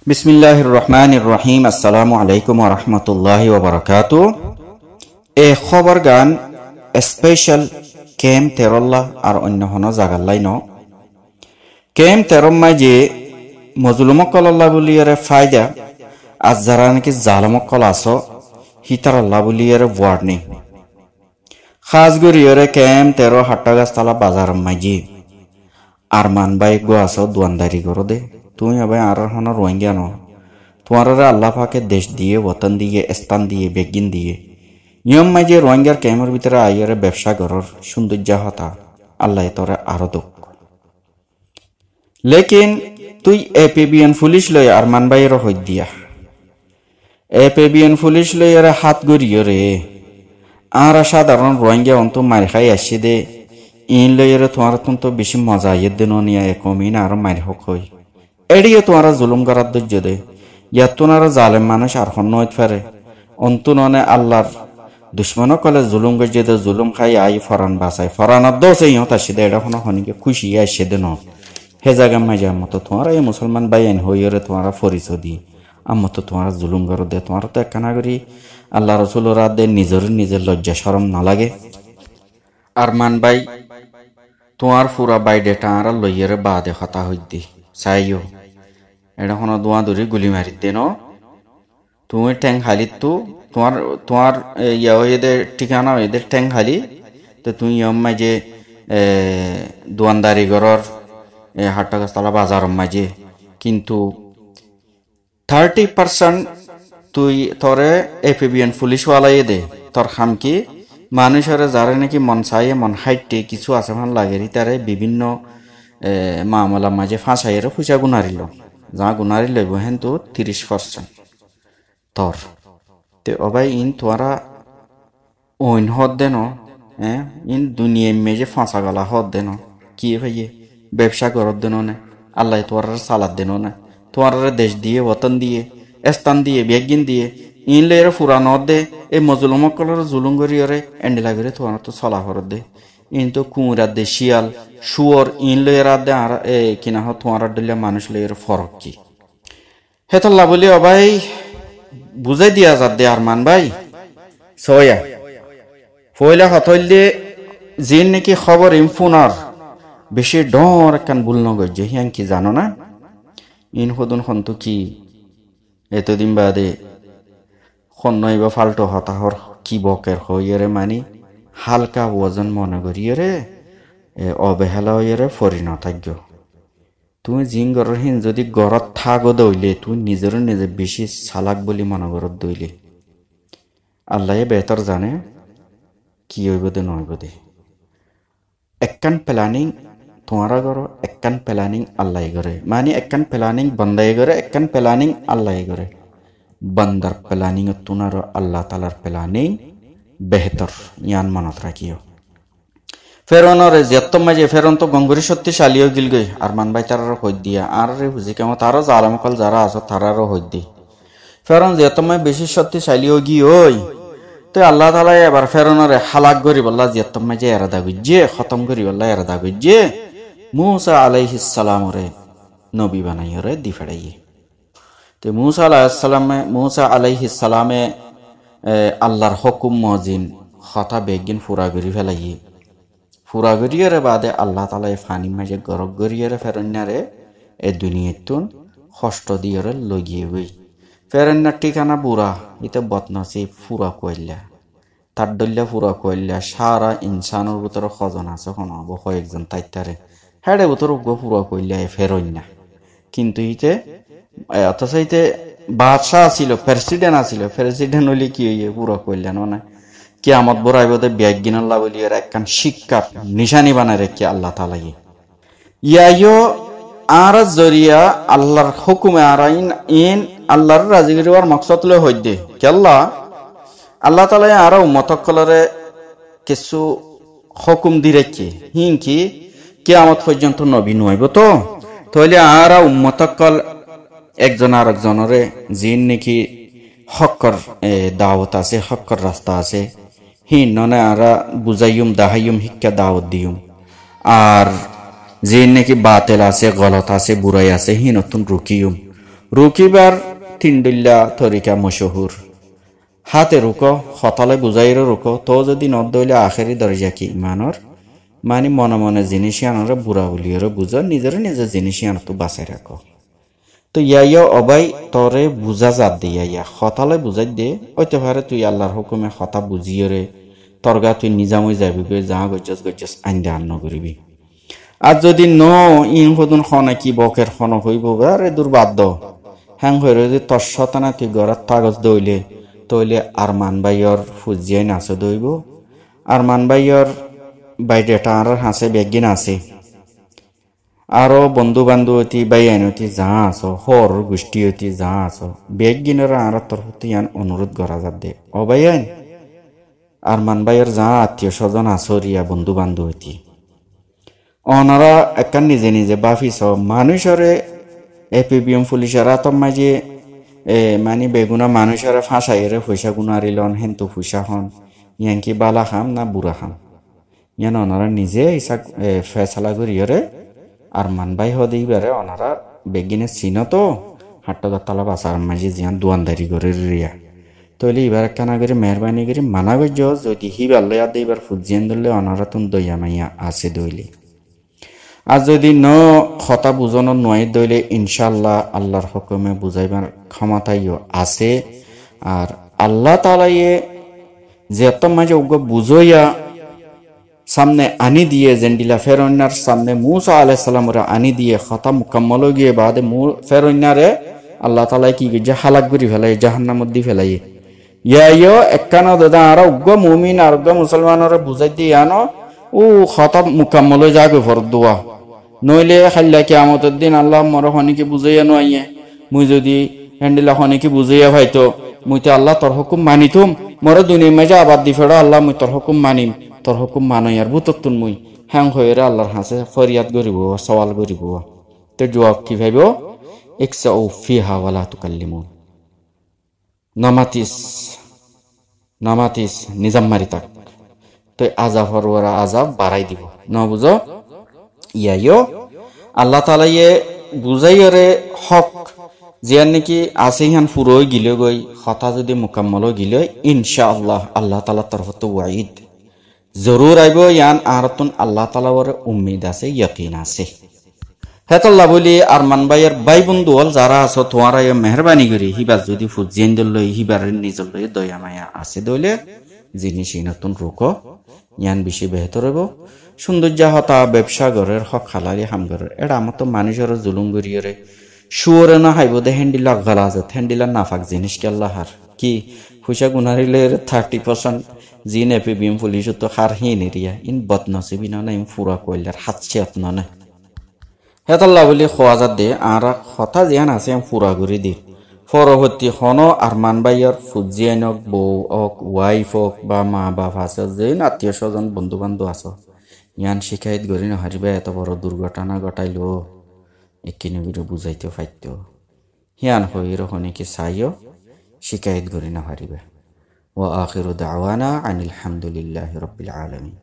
বিসমিল্লাহির রহমানির রহিম। আসসালামু আলাইকুম ওয়া রাহমাতুল্লাহি ওয়া বারাকাতুহু। এ খবর গান স্পেশাল কেম তেরল্লা আর অন্য হন জাগাল্লাই ন কেম তেরম্মাই যে মজলুমকল আল্লাহ বলিয়ারে ফায়দা আজ যারা নাকি জালমকল আস হিতার আল্লাহ বলিয়ারে ওয়ার্নিং খাস গরিয়রে কেম তেরো হাট্টা গাছতলা বাজার মাইজি আর মান বাই গো আস দোয়ানদারি করো দে তুমি আবার আর হন রোহিঙ্গা ন তোমার আল্লাহ পাকে দেশ দিয়ে ওতন দিয়ে স্থান দিয়ে বেগিন দিয়ে নিয়ম মাইজে রোহিঙ্গার কেমের ভিতরে আইয়ারে ব্যবসা করার সৌন্দর্য হতা আল্লাহ তোরে আরো দুঃখ লেকিন তুই এপিবিএন পুলিশ লই আর মান বাইর হই দিয়া এপিবিএন পুলিশ লই আরে হাত গড়িয়ে রে আর সাধারণ রোহিঙ্গা অন্ত মার খাই আসছে দে ইন লইরে তোমার তো বেশি মজা ইয়ে দিন নিয়ে কমিন আর মার হোক হই এড়িয়ে তোমার জুলুম করার ধৈর্য দে ইয়াত তোমার জালেম মানুষ আর হন নয় ফেরে অন্তু ননে আল্লাহর দুশ্মন কলে জুলুম গজে দে জুলুম খাই আই ফরান বাসাই ফরানার দোষে ইহত আসে দে এটা কোনো হনিকে খুশি আসে দে ন হে জায়গা মাইজার মতো তোমার এই মুসলমান বাইন হইরে তোমার পরিচয় দি আমার তো তোমার জুলুম করো দে তোমার তো একখানা করি আল্লাহ রসুল রাত দে নিজের লজ্জা শরম না লাগে আর মান বাই তোমার পুরা বাইডেটা আর লইয়ের বাদে হতা হই দি চাইও এটা কোনো দোয়া দূরে গুলি মারি দে ন তুমি ট্যাং হালি তো তোমার ইয়া এদের ঠিকানা এদের ট্যাং হালি তো তুমি মাঝে দোয়ানদারি ঘরের হাট্টা গাছতলা বাজার মাঝে কিন্তু 30% তুই তোরে এপিবিএন পুলিশওয়ালাই দে তোর খাম কি মানুষের যারা নাকি মন চাই মন হাইটে কিছু আছে ভাল লাগে তারে বিভিন্ন মামলার মাঝে ফাঁসাইয়ের পয়সা গুনারিল যা গুনারি লইব হেন তো 30% তোর তে অবাই ইন তোরা ওইন হদ দেন ইন দুনিয়া মেজে ফাঁসা গলা হদ দেন কি ভাইয়ে ব্যবসা করত দেন না আল্লাহ তোর সালাদ দেন না তোর দেশ দিয়ে ওতন দিয়ে স্থান দিয়ে বেগিন দিয়ে ইন লের ফুরান দে এই মজলুমকলর জুলুম করিয়রে এন্ডেলা করে তোমার তো চলা হরত দে ইন তো কুমুরাত দে শিয়াল শুয়র ইন লের দে আর কিনা হ তোমার দিলে মানুষ লের ফরক কি হেতল্লা বলি অবাই বুঝাই দিয়া যাত দে আর মান ভাই সয়া ফয়লা হতইলে জিন নাকি খবর ইমফুনার বেশি ডর একখান ভুল নগর যে হিয়াং কি জানো না ইন হদুন হন্তু কি এতদিন বাদে খন্নই বা ফাল্টো হতাহর কি বকের হইরে মানি হালকা ওজন মনে করিয়ে অবহেলা হইরে পরিণতাজ্ঞ তুমি জিন গড়ের হিন যদি গড়ত থাকো দইলে তুমি নিজের নিজে বেশি চালাক বলি মনে গড়ত দইলে আল্লাহ বেহতর জানে কি হইব দে নইব দে একখান প্ল্যানিং তোমারা করো একখান প্ল্যানিং আল্লাহ করে মানে একখান প্ল্যানিং বন্দাই করে একখান প্ল্যানিং আল্লাহ করে বন্দার প্ল্যানিং তুনার আল্লাহ তালার প্ল্যানিং বেহতর ইয়ান মানত রাখিও ফেরনের যেত মাঝে ফেরন তো গঙ্গুরি সত্যি শালিও গিল গই আর মান ভাই তারারও হই দিয়া আর রে বুঝি কেমন তারও জালামকল যারা আছো তারারও হই দি ফেরন যেত মাই বেশি সত্যি শালিও গি ওই তো আল্লাহ তালা এবার ফেরনের হালাক করি বললা যেত মাঝে এরাদা গুজে খতম করি বললা এরাদা গুজে মুসা আলাইহিস সালামরে নবী বানাইরে দি ফেড়াইয়ে তো মুসা আলাইহিস সালামে আল্লাহর হুকুম মজিন হতা বেগিন ফুরা করি ফেলাইয়ে ফুরা করিয়ারে বাদে আল্লাহ তালা ফানি মাঝে গরক করিয়ারে ফেরন্যারে এ দুনিয়াতুন কষ্ট দিয়ারে লগিয়ে বই ফেরন্যার ঠিকানা বুড়া ইতে বদনসি ফুরা কইলা তার দল্লা ফুরা কইলা সারা ইনসানের ভিতরে খজন আছে কোনো কয়েকজন তাইতারে হেডে ভিতর ফুরা কইলা ফেরন্যা কিন্তু ইতে অথচ ইতে বাদশাহ ছিল প্রেসিডেন্ট আছিল প্রেসিডেন্ট হইলে কি হইয়ে পুরা কইলা না কি আমত বড়াইব দে ব্যাগিন আল্লাহ বলি এর একখান শিক্ষার নিশানি বানায় রেখে আল্লাহ তালাই ইয়াইও আর জরিয়া আল্লাহর হুকুমে আর ইন আল্লাহর রাজিগিরি আর মকসদ লয় হই দে কেল্লা আল্লাহ তালাই আর উম্মতকলরে কিছু হুকুম দি রেখে হিং কি কিয়ামত পর্যন্ত নবী নইব তো তাহলে আর উম্মতকল একজন আর একজনরে জিন নাকি হকর দাওয়াত আছে হকর রাস্তা আছে হিন ননে আরা বুঝাইম দাহাইম শিক্ষা দাওয়াত দিম আর জিন নাকি বাতেল আছে গলত আছে বুড়াই আছে হি নতুন রুকিয়ম রুকিবার তিনডুল্লা তরিকা মশহুর হাতে রুকো হতালে বুঝাইরো রুকো তো যদি নদ দইলে আখেরি দরজা কি ইমানর মানে মনে মনে জিনিস আনরে বুড়া বলিয়রে বুঝো নিজের নিজের জিনিস আন তো বাঁচাই রাখো তো ইয়া অবাই তরে বুঝা জাত দে ইয়া হতালে বুঝাই দে হইতে পারে তুই আল্লাহর হুকুমে হতা বুঝিয়রে তরগা তুই নিজামই যাবি যা গজ্জাস গজ্জাস আইন্দে আন্ন করিবি আর যদি ন ইন হদুন খনে কি বকের খন হইব আরে দূর বাদ হ্যাং হয়ে যদি তৎসতানা তুই গড়ার কাগজ দইলে তইলে আরমান বাইয়র ফুজিয়াই নাচে দইব আরমান বাইয়র বাইরেটা আর হাসে বেগিন আছে আরো বন্ধু বান্ধব অতি বাই আইনতি যা আছো হর গোষ্ঠী অতি যা আছো বেগিনের আর তোর প্রতি অনুরোধ করা যাত দে অবাই আইন আরমান বাইয়ের যা আত্মীয় স্বজন আছো রিয়া বন্ধু বান্ধব অতি অনারা একান নিজে নিজে বাফিস মানুষরে এপিবিএম পুলিশেরা তো মাঝে মানে বেগুনা মানুষেরা ফাঁসাইরে পয়সা গুনারিলন হেন্তু পয়সা হন ইয়াঙ্কি বালা খাম না বুড়া খাম ইয়ান ওনারা নিজে ইসা ফেসলা করিয়রে আর মানবাই হদিবারে ওনারা বেগিনে চিন তো হাট্টদার তালা বাসার মাঝে জিয়ান দোয়ানদারি করে রিয়া তইলে এবার কানা করে মেহরবানি করে মানা গজ যদি হিবার লয়া দিবার ফুজিয়ান ধরলে ওনারা তুন দইয়া মাইয়া আছে দইলে আর যদি ন কথা বুঝানো নয় দইলে ইনশাল্লাহ আল্লাহর হুকুমে বুঝাইবার ক্ষমতাইও আছে আর আল্লাহ তাআলায়ে যে এত মাঝে উগ্র বুঝইয়া সামনে আনি দিয়ে জেন্ডিলা ফেরোনার সামনে মুসা আলাইহিস সালামরে আনি দিয়ে কথা মুকাম্মল গিয়ে বাদে ফেরোনারে আল্লাহ তাআলা কি যে হালাক করি ফেলাই জাহান্নামত দি ফেলাই ইয়াইও একখানা দাদা আর উগ্র মুমিন আর উগ্র মুসলমানরে বুঝাই দিয়ে আনো ও কথা মুকাম্মল যাবে ফরদুয়া নইলে খাইলা কিয়ামতের দিন আল্লাহ মর হনিকে বুঝাইয়া নইয়ে মুই যদি হ্যান্ডিলা হনিকে বুঝাইয়া ভাইতো মুই তো আল্লাহ তোর হুকুম মানিতুম মর দুনিয়া মাঝে আবাদ দি ফেড়ো আল্লাহ মুই তোর হুকুম মানিম তোর হুকুম মানই আর বুততুন মুই হ্যাং হয়ে আল্লাহর হাসে ফরিয়াদ করিব সওয়াল করিব তো জবাব কি ভাইব ইকসাউ ফিহা ওয়ালা তুকাল্লিমুন নামাতিস নিজাম মারি তাক তো আজাফর ওরা আজাব বাড়াই দিব ন বুঝো ইয়াইও আল্লাহ তাআলায়ে বুঝাইরে হক জিয়ান নাকি আছে হান ফুরোই গিলে গই কথা যদি মুকাম্মল গিলে ইনশাআল্লাহ আল্লাহ তাআলার তরফ তো ওয়াইদ জরুর আইব ইয়ান আরতুন আল্লাহ তাআলার উম্মিদ আছে ইয়াকিন আছে হেতাল্লাহ বলি আরমান ভাইয়ের ভাই বন্ধু হল যারা আছো তোমারা মেহরবানি করি হিবার যদি ফুজিয়েন দিল হিবার নিজল লই দয়া মায়া আছে দইলে জিনিস নতুন রুকো ইয়ান বেশি বেহতর হইব সৌন্দর্য হতা ব্যবসা ঘরের হক হালালি হাম ঘরের এটা আমার তো মানুষের জুলুম করিয়রে শুয়রে না হাইব দে হ্যান্ডিলা গালাজত হ্যান্ডিলা নাফাক জিনিস কে আল্লাহার কি পয়সা গুনারিলে 30% জিন এপিবিএম পুলিশ তো হার হিন এরিয়া ইন বদনসিবি না ইন ফুরা কইলার হাতছিয়াত না হেতাল্লাহ বলি খোয়াজাত দে আর কথা জিয়ান আছে ফুরা করে দি পরবর্তী হন আরমান ভাইয়ার ফুজিয়ানক বউ ওক ওয়াইফ হোক বা মা বাপ আছে যে আত্মীয় স্বজন বন্ধু বান্ধব আছো ইয়ান শিকায়ত করি না হারিবা এত বড় দুর্ঘটনা ঘটাইলো একিনে বিরো বুঝাইতে ফাইতো হিয়ান হইর হনিকে চাইও শিকায়ত করি না হারিবা ওয়া আখিরু দাওয়ানা আনিল হামদুলিল্লাহি রাব্বিল আলামিন।